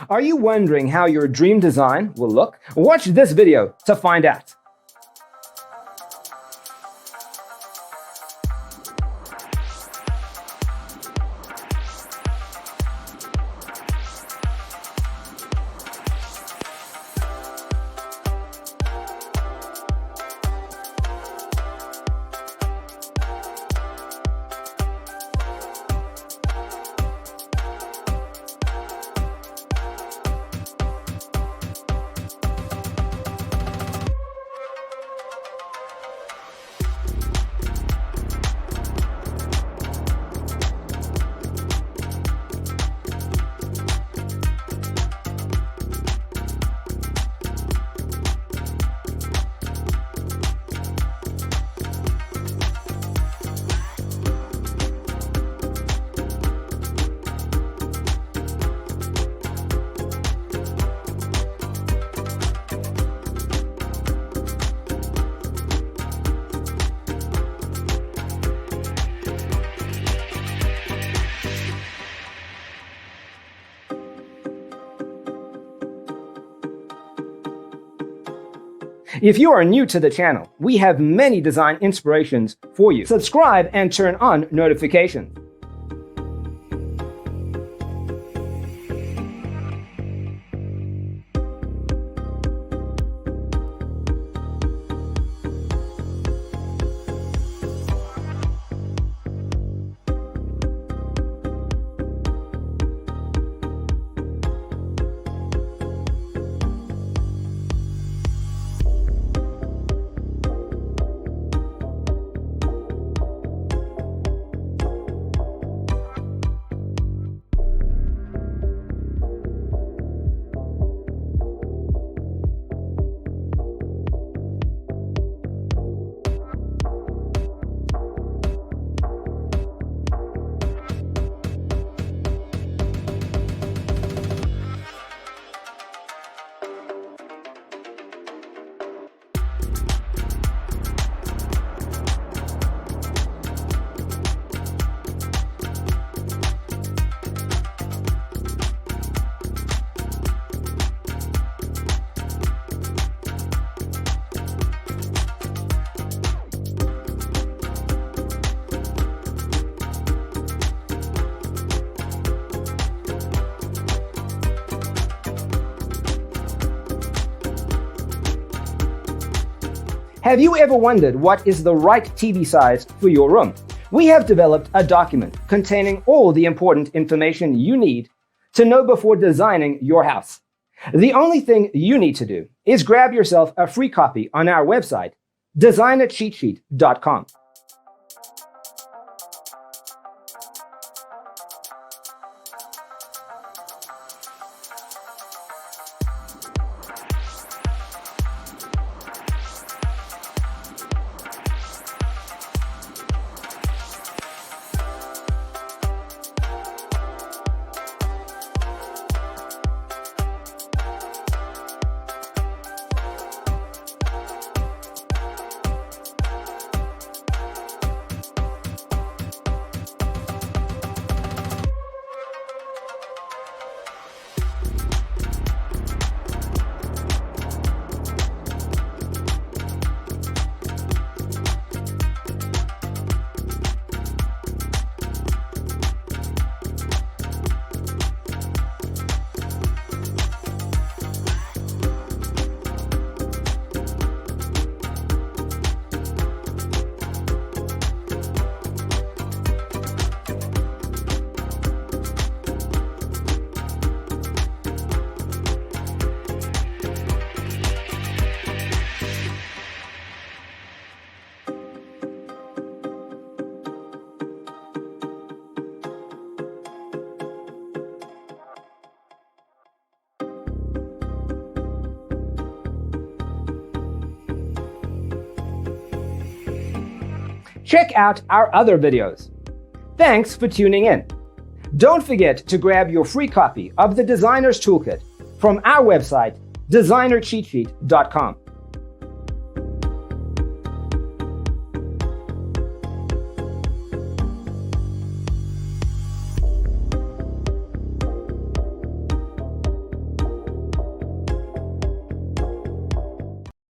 Are you wondering how your dream design will look? Watch this video to find out. If you are new to the channel, we have many design inspirations for you. Subscribe and turn on notifications. Have you ever wondered what is the right TV size for your room? We have developed a document containing all the important information you need to know before designing your house. The only thing you need to do is grab yourself a free copy on our website, designercheatsheet.com. Check out our other videos. Thanks for tuning in. Don't forget to grab your free copy of the Designer's Toolkit from our website, designercheatsheet.com.